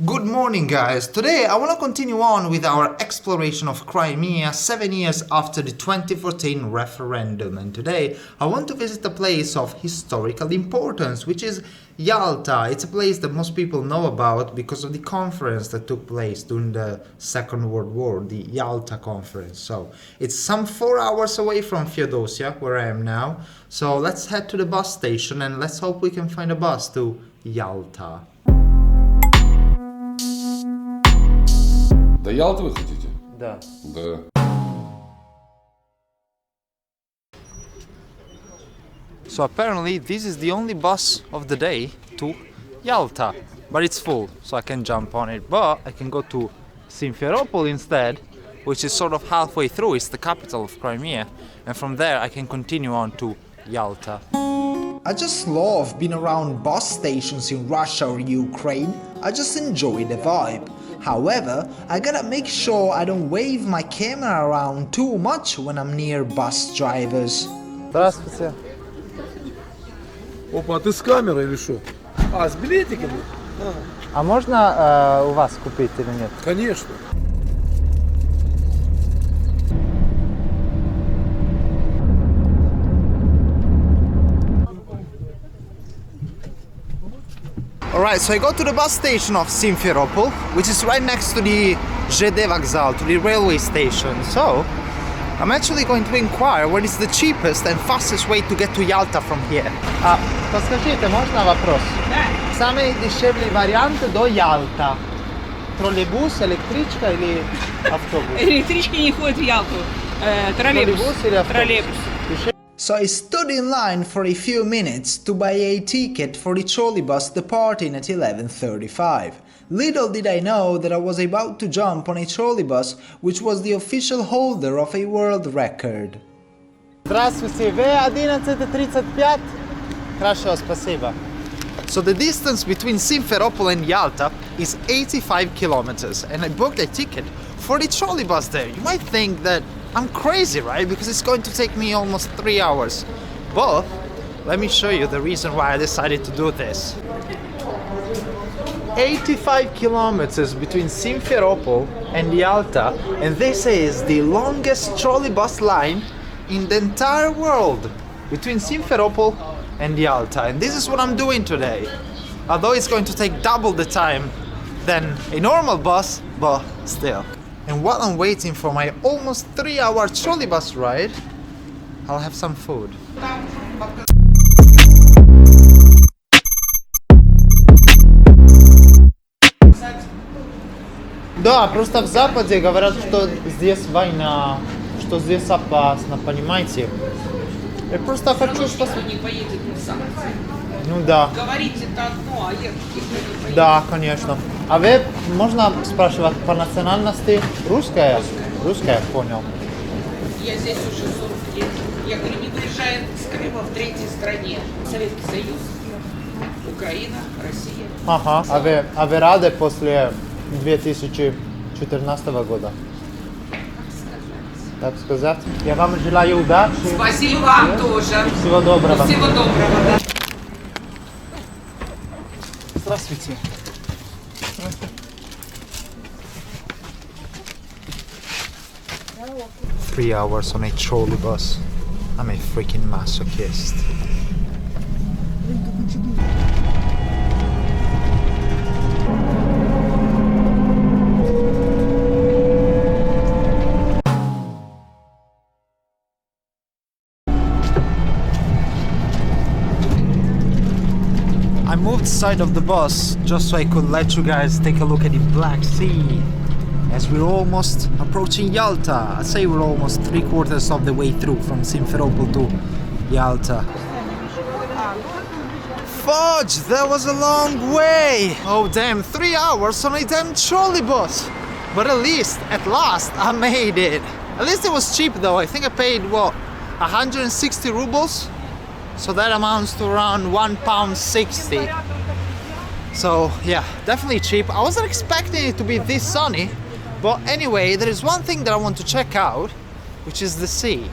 Good morning, guys. Today I want to continue on with our exploration of Crimea 7 years after the 2014 referendum, and today I want to visit a place of historical importance, which is Yalta. It's a place that most people know about because of the conference that took place during the Second World War, the Yalta Conference. So it's some 4 hours away from Feodosia, where I am now. So let's head to the bus station and let's hope we can find a bus to Yalta. До Ялты вы хотите? Да. Да. So apparently this is the only bus of the day to Yalta, but it's full, so I can jump on it. But I can go to Simferopol instead, which is sort of halfway through. It's the capital of Crimea, and from there I can continue on to Yalta. I just love being around bus stations in Russia or Ukraine. I just enjoy the vibe. However, I gotta make sure I don't wave my camera around too much when I'm near bus drivers. Здравствуйте. Опа, а ты с камерой или что? А, с билетиками? А можно у вас купить или нет? Конечно. Alright, so I go to the bus station of Simferopol, which is right next to the jure vokzal, to the railway station. So, I'm actually going to inquire what is the cheapest and fastest way to get to Yalta from here. Подскажите, можно вопрос? Да. Самый дешевый вариант до Ялта. Троллейбус, электричка или автобус? Электрички не ходят в Ялту. Троллейбус. Троллейбус или автобус? Троллейбус. So I stood in line for a few minutes to buy a ticket for the trolleybus departing at 11:35. Little did I know that I was about to jump on a trolleybus which was the official holder of a world record. Здравствуйте, вы 11:35? Хорошо, спасибо. So the distance between Simferopol and Yalta is 85 kilometers, and I booked a ticket for the trolleybus there. You might think that I'm crazy, right? Because it's going to take me almost 3 hours. But let me show you the reason why I decided to do this. 85 kilometers between Simferopol and Yalta, and this is the longest trolleybus line in the entire world between Simferopol and Yalta. And this is what I'm doing today. Although it's going to take double the time than a normal bus, but still. And while I'm waiting for my almost 3-hour trolleybus ride, I'll have some food. Да, просто в Западе говорят, что здесь война, что здесь опасно, понимаете? Я просто хочу... Не поедет на санкции. Ну да. Говорить это одно, а ехать никто не поедет. Да, конечно. А вы, можно спрашивать, по национальности русская? Русская, понял. Я здесь уже 40 лет. Я говорю, не выезжаю с Крыма в третьей стране. Советский Союз, Украина, Россия. Ага. А вы рады после 2014 года? Так сказать. Я вам желаю удачи. Спасибо вам тоже. Всего доброго. Всего доброго, да. Здравствуйте. 3 hours on a trolley bus. I'm a freaking masochist. I moved side of the bus just so I could let you guys take a look at the Black Sea as we're almost approaching Yalta. I'd say we're almost 3/4 of the way through from Simferopol to Yalta. Fudge! That was a long way! Oh damn, 3 hours on a damn trolley bus! But at last, I made it! At least it was cheap though. I think I paid, what, 160 rubles? So that amounts to around £1.60. So yeah, definitely cheap. I wasn't expecting it to be this sunny, but anyway, there is one thing that I want to check out, which is the sea.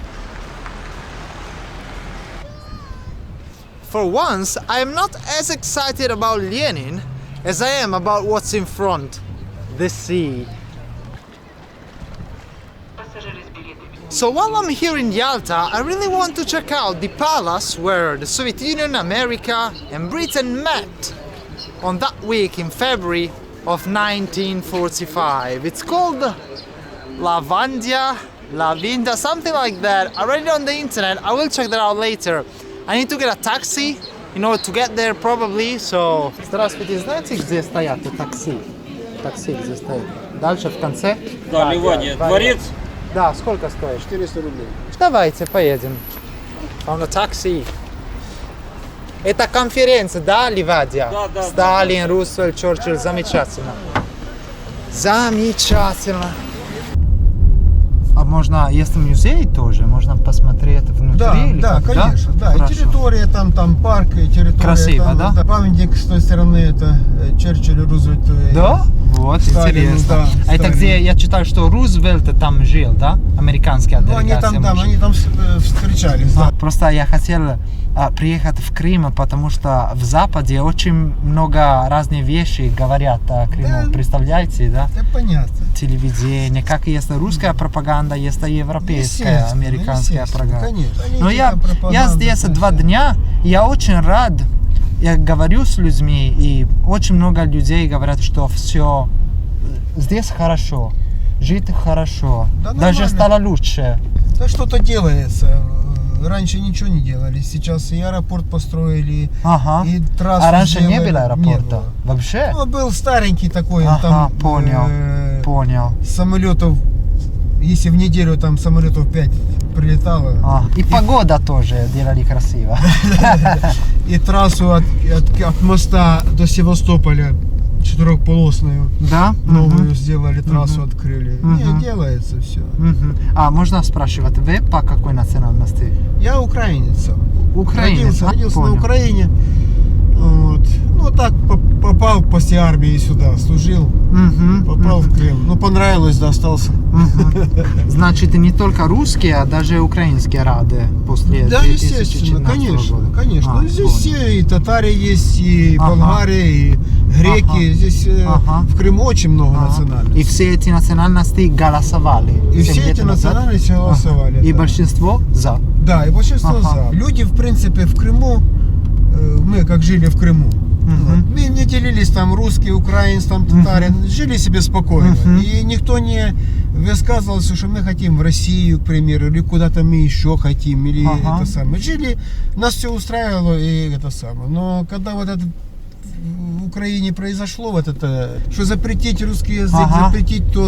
For once, I am not as excited about Lenin as I am about what's in front, the sea. So while I'm here in Yalta, I really want to check out the palace where the Soviet Union, America and Britain met on that week in February of 1945. It's called Lavinda, something like that. I read it on the internet. I will check that out later. I need to get a taxi in order to get there probably, so... Здравствуйте, знаете, где стоят такси? Такси где стоит? Дальше в конце? Да, Ливания. Дворец? Да, сколько стоит? 400 рублей. Давайте, поедем. Found a taxi. Это конференция, да, Ливадия? Да. Сталин, Рузвельт, Черчилль, замечательно. Замечательно. А можно, есть музей тоже, можно посмотреть внутри? Да, или да, как, конечно, да. И Хорошо. территория там парк, и территория Красиво, там, да? Памятник с той стороны это Черчиллю, Рузвельту. Да? Вот, Сталину, интересно. да, А это Сталину. где, я читал, что Рузвельт там жил, да? Американская Ну, они делегация. там, они там встречались, да. Просто я хотел приехать в Крым, потому что в Западе очень много разных вещей говорят о Крыму. Да. Представляете, да? Это понятно. Телевидение, как есть русская пропаганда, есть и европейская, Естественно, американская естественно, пропаганда. конечно. Но Политика, я пропаганда, здесь да, 2 да. дня, и я очень рад. Я говорю с людьми, и очень много людей говорят, что все здесь хорошо, жить хорошо, Да даже нормально. стало лучше. Да что-то делается. Раньше ничего не делали. Сейчас и аэропорт построили, Ага. и трассу А раньше не сделали. было аэропорта? Не было. Вообще? Ну, был старенький такой, Ага, там понял. самолетов, если в неделю там самолетов 5 прилетало. И погода тоже делали красиво. И трассу от моста до Севастополя 4-полосную Да? новую сделали, трассу открыли. Мгм. Не, делается все. А можно спрашивать, вы по какой национальности? Я украинец. Украинец, Родился на понял. Украине. Вот. Ну так попал после армии сюда, служил, попал в Крым. Ну понравилось, да, остался. Значит, не только русские, а даже украинские рады после Да, 2014 естественно, конечно, года. конечно. А, Ну, здесь понял. все, и татаре есть, и Ага. болгари, и греки. Ага. Здесь Ага. в Крыму очень много И национальностей. все эти национальности голосовали. И 7 все лет эти назад. национальности голосовали. И да. большинство за. Да, и большинство Ага. за. Люди, в принципе, в Крыму, мы как жили в Крыму, вот, мы не делились там русские, украинцы, там татары, жили себе спокойно. И никто не высказывался, что мы хотим в Россию, к примеру, или куда-то мы еще хотим, или Ага. это самое. Жили, нас все устраивало, и это самое. Но когда вот это в Украине произошло, вот это, что запретить русский язык, Ага.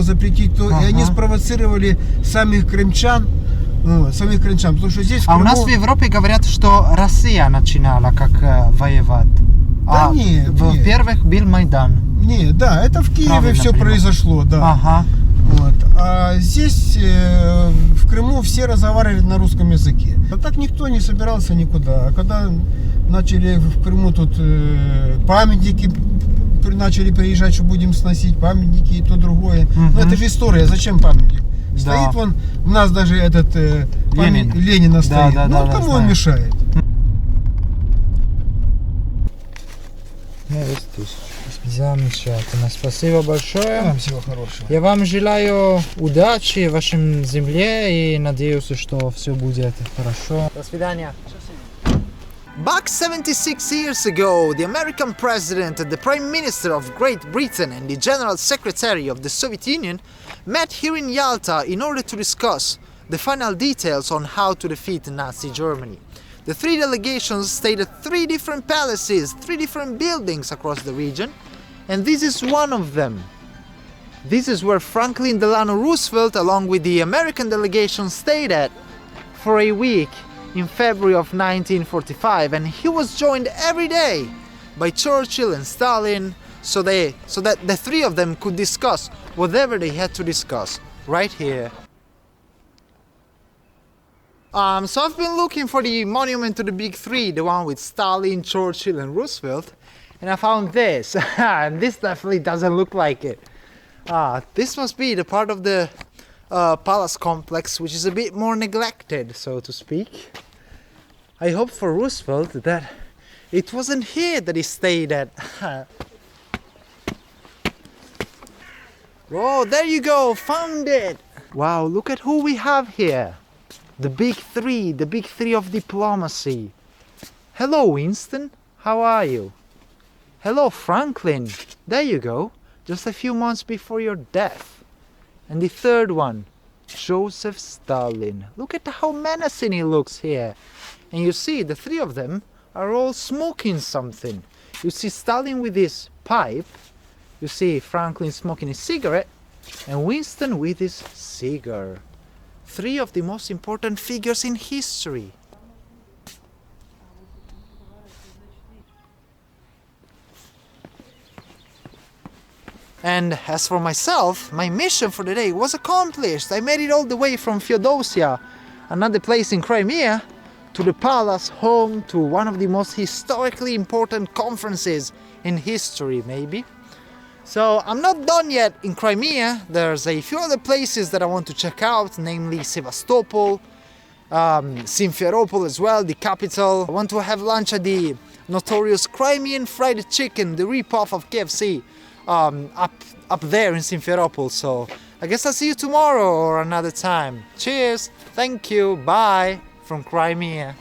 запретить то, и они Ага. спровоцировали самих крымчан, потому что здесь в А у Крыму- нас в Европе говорят, что Россия начинала как воевать. Да А нет, нет. во-первых, был Майдан. Не, да, это в Киеве Правильно все понимаю. произошло, да. Ага. Вот. А здесь, в Крыму, все разговаривали на русском языке. А так никто не собирался никуда. А когда начали в Крыму тут памятники, начали приезжать, что будем сносить памятники и то другое. Ну это же история, зачем памятник? Да. Стоит вон, у нас даже этот Ленин. Ленина стоит. Да, Ну да, да, кому знаю. он мешает? Замечательно. Спасибо большое. Вам всего хорошего. Я вам желаю удачи в вашем земле и надеюсь, что все будет хорошо. До свидания. Back 76 years ago, the American president, the Prime Minister of Great Britain and the General Secretary of the Soviet Union met here in Yalta in order to discuss the final details on how to defeat Nazi Germany. The 3 delegations stayed at 3 different palaces, 3 different buildings across the region, and this is one of them. This is where Franklin Delano Roosevelt, along with the American delegation, stayed at for a week in February of 1945, and he was joined every day by Churchill and Stalin, so that the 3 of them could discuss whatever they had to discuss right here. So I've been looking for the monument to the big 3, the one with Stalin, Churchill and Roosevelt, and I found this. And this definitely doesn't look like it. This must be the part of the palace complex which is a bit more neglected, so to speak. I hope for Roosevelt that it wasn't here that he stayed at. Oh, there you go, found it! Wow, look at who we have here. The big three of diplomacy. Hello, Winston, how are you? Hello, Franklin, there you go, just a few months before your death. And the third one, Joseph Stalin. Look at how menacing he looks here. And you see, the three of them are all smoking something. You see Stalin with his pipe, you see Franklin smoking a cigarette, and Winston with his cigar. Three of the most important figures in history. And as for myself, my mission for the day was accomplished. I made it all the way from Feodosia, another place in Crimea, to the palace, home to one of the most historically important conferences in history, maybe. So I'm not done yet in Crimea. There's a few other places that I want to check out, namely Sevastopol, Simferopol as well, the capital. I want to have lunch at the notorious Crimean fried chicken, the ripoff of KFC, up there in Simferopol. So I guess I'll see you tomorrow or another time. Cheers, thank you, bye from Crimea.